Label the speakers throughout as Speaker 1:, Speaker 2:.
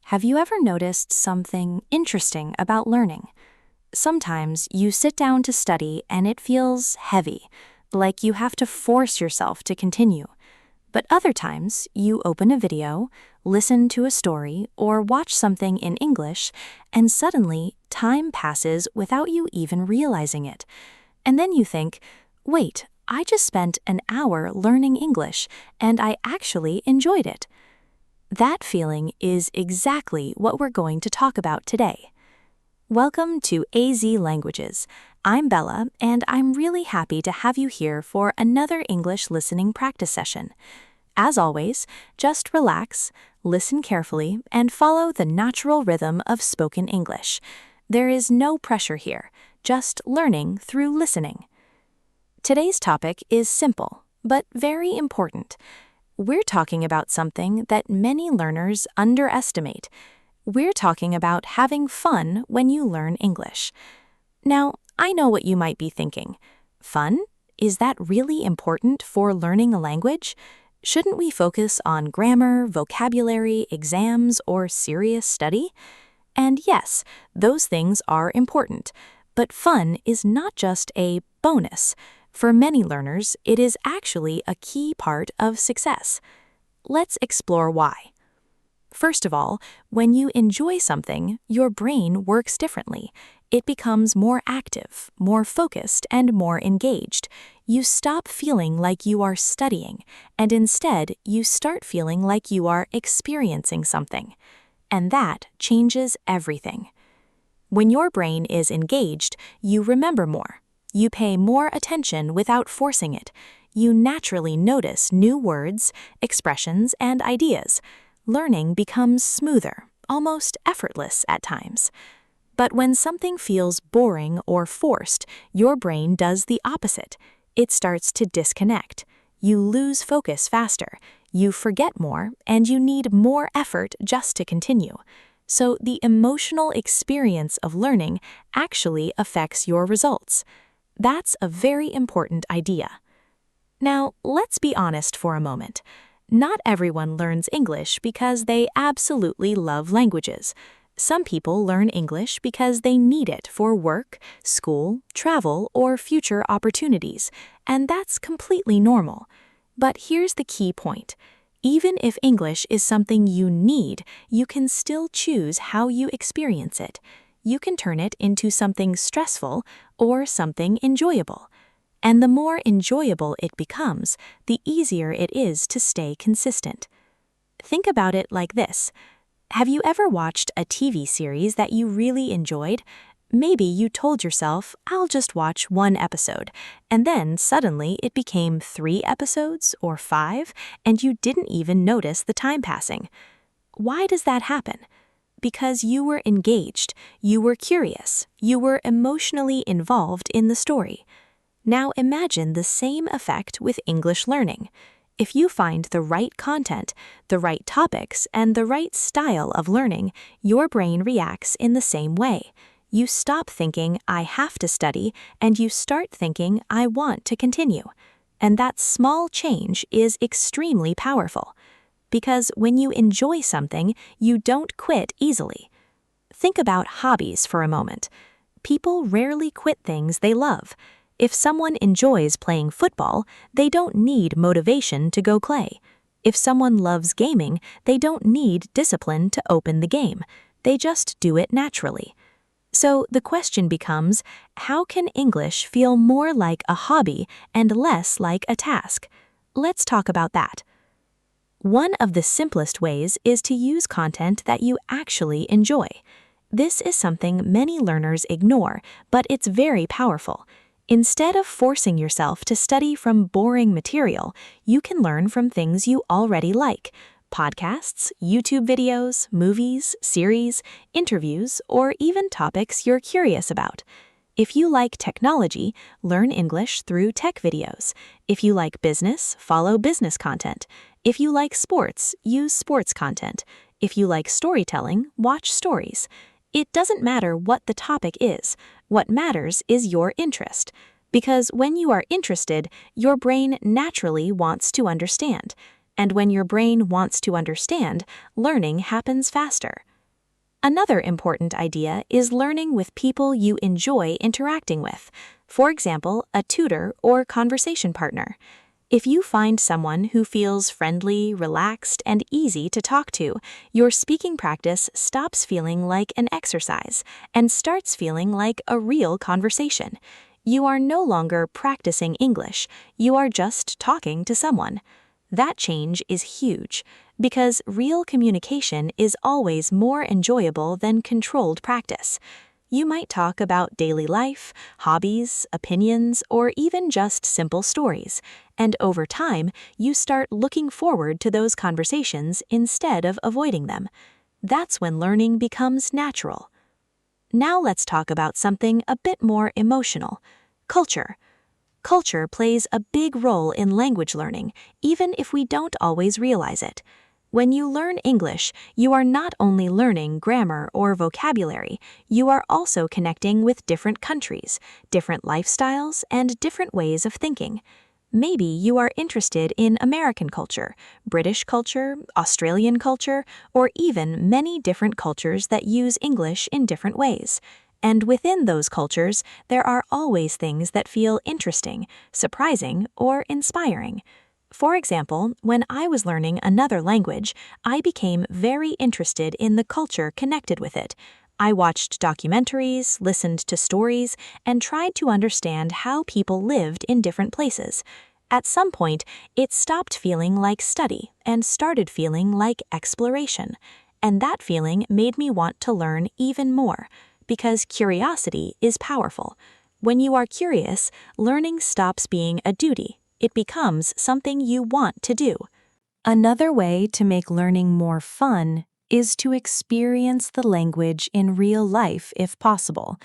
Speaker 1: Have you ever noticed something interesting about learning? Sometimes you sit down to study and it feels heavy, like you have to force yourself to continue. But other times, you open a video, listen to a story, or watch something in English, and suddenly time passes without you even realizing it. And then you think, wait, I just spent an hour learning English, and I actually enjoyed it. That feeling is exactly what we're going to talk about today. Welcome to AZ Languages. I'm Bella, and I'm really happy to have you here for another English listening practice session. As always, just relax, listen carefully, and follow the natural rhythm of spoken English. There is no pressure here, just learning through listening. Today's topic is simple, but very important. We're talking about something that many learners underestimate. We're talking about having fun when you learn English. Now, I know what you might be thinking. Fun? Is that really important for learning a language? Shouldn't we focus on grammar, vocabulary, exams, or serious study? And yes, those things are important. But fun is not just a bonus. For many learners, it is actually a key part of success. Let's explore why. First of all, when you enjoy something, your brain works differently. It becomes more active, more focused, and more engaged. You stop feeling like you are studying, and instead, you start feeling like you are experiencing something. And that changes everything. When your brain is engaged, you remember more. You pay more attention without forcing it. You naturally notice new words, expressions, and ideas. Learning becomes smoother, almost effortless at times. But when something feels boring or forced, your brain does the opposite. It starts to disconnect. You lose focus faster, you forget more, and you need more effort just to continue. So the emotional experience of learning actually affects your results. That's a very important idea. Now, let's be honest for a moment. Not everyone learns English because they absolutely love languages. Some people learn English because they need it for work, school, travel, or future opportunities, and that's completely normal. But here's the key point. Even if English is something you need, you can still choose how you experience it. You can turn it into something stressful or something enjoyable. And the more enjoyable it becomes, the easier it is to stay consistent. Think about it like this. Have you ever watched a TV series that you really enjoyed? Maybe you told yourself, I'll just watch one episode, and then suddenly it became 3 episodes or 5, and you didn't even notice the time passing. Why does that happen? Because you were engaged, you were curious, you were emotionally involved in the story. Now imagine the same effect with English learning. If you find the right content, the right topics, and the right style of learning, your brain reacts in the same way. You stop thinking, I have to study, and you start thinking, I want to continue. And that small change is extremely powerful. Because when you enjoy something, you don't quit easily. Think about hobbies for a moment. People rarely quit things they love. If someone enjoys playing football, they don't need motivation to go play. If someone loves gaming, they don't need discipline to open the game. They just do it naturally. So the question becomes, how can English feel more like a hobby and less like a task? Let's talk about that. One of the simplest ways is to use content that you actually enjoy. This is something many learners ignore, but it's very powerful. Instead of forcing yourself to study from boring material, you can learn from things you already like. Podcasts, YouTube videos, movies, series, interviews, or even topics you're curious about. If you like technology, learn English through tech videos. If you like business, follow business content. If you like sports, use sports content. If you like storytelling, watch stories. It doesn't matter what the topic is. What matters is your interest. Because when you are interested, your brain naturally wants to understand. And when your brain wants to understand, learning happens faster. Another important idea is learning with people you enjoy interacting with, for example, a tutor or conversation partner. If you find someone who feels friendly, relaxed, and easy to talk to, your speaking practice stops feeling like an exercise and starts feeling like a real conversation. You are no longer practicing English, you are just talking to someone. That change is huge, because real communication is always more enjoyable than controlled practice. You might talk about daily life, hobbies, opinions, or even just simple stories, and over time, you start looking forward to those conversations instead of avoiding them. That's when learning becomes natural. Now let's talk about something a bit more emotional: culture. Culture plays a big role in language learning, even if we don't always realize it. When you learn English, you are not only learning grammar or vocabulary, you are also connecting with different countries, different lifestyles, and different ways of thinking. Maybe you are interested in American culture, British culture, Australian culture, or even many different cultures that use English in different ways. And within those cultures, there are always things that feel interesting, surprising, or inspiring. For example, when I was learning another language, I became very interested in the culture connected with it. I watched documentaries, listened to stories, and tried to understand how people lived in different places. At some point, it stopped feeling like study and started feeling like exploration. And that feeling made me want to learn even more, because curiosity is powerful. When you are curious, learning stops being a duty. It becomes something you want to do. Another way to make learning more fun is to experience the language in real life if possible.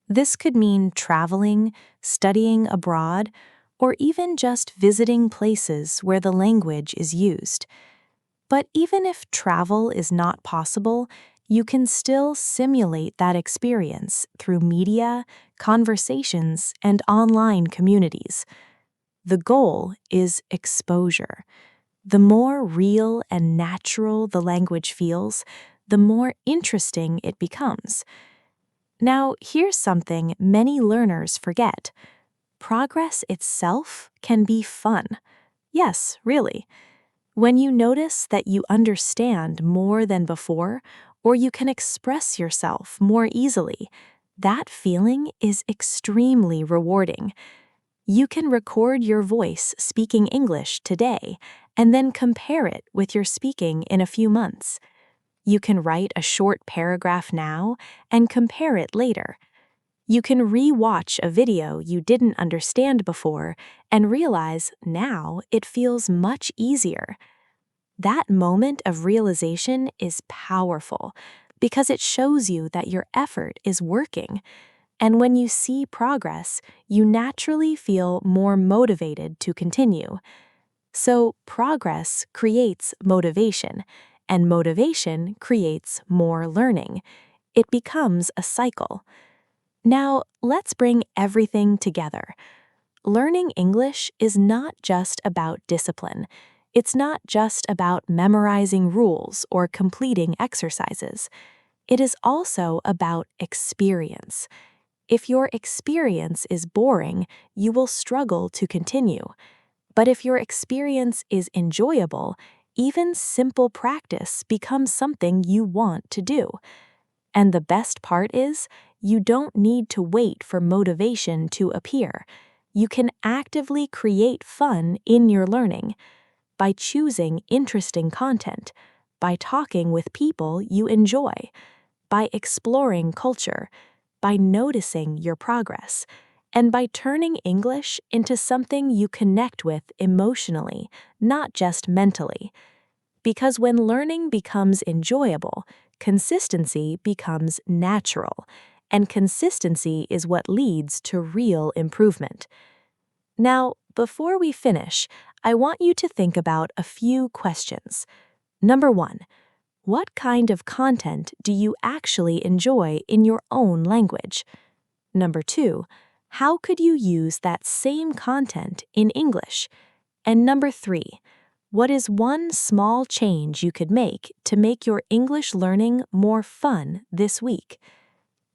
Speaker 1: This could mean traveling, studying abroad, or even just visiting places where the language is used. But even if travel is not possible, you can still simulate that experience through media, conversations, and online communities. The goal is exposure. The more real and natural the language feels, the more interesting it becomes. Now, here's something many learners forget. Progress itself can be fun. Yes, really. When you notice that you understand more than before, or you can express yourself more easily, that feeling is extremely rewarding. You can record your voice speaking English today and then compare it with your speaking in a few months. You can write a short paragraph now and compare it later. You can re-watch a video you didn't understand before and realize now it feels much easier. That moment of realization is powerful because it shows you that your effort is working. And when you see progress, you naturally feel more motivated to continue. So progress creates motivation, and motivation creates more learning. It becomes a cycle. Now, let's bring everything together. Learning English is not just about discipline. It's not just about memorizing rules or completing exercises. It is also about experience. If your experience is boring, you will struggle to continue. But if your experience is enjoyable, even simple practice becomes something you want to do. And the best part is, you don't need to wait for motivation to appear. You can actively create fun in your learning by choosing interesting content, by talking with people you enjoy, by exploring culture, by noticing your progress, and by turning English into something you connect with emotionally, not just mentally. Because when learning becomes enjoyable, consistency becomes natural, and consistency is what leads to real improvement. Now, before we finish, I want you to think about a few questions. Number 1, what kind of content do you actually enjoy in your own language? Number 2, how could you use that same content in English? And number 3, What is one small change you could make to make your English learning more fun this week?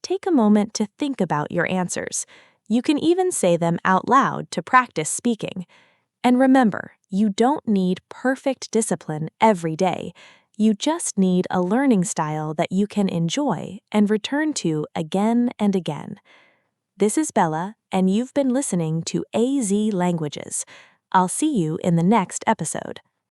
Speaker 1: Take a moment to think about your answers. You can even say them out loud to practice speaking. And remember, you don't need perfect discipline every day. You just need a learning style that you can enjoy and return to again and again. This is Bella, and you've been listening to AZ Languages. I'll see you in the next episode.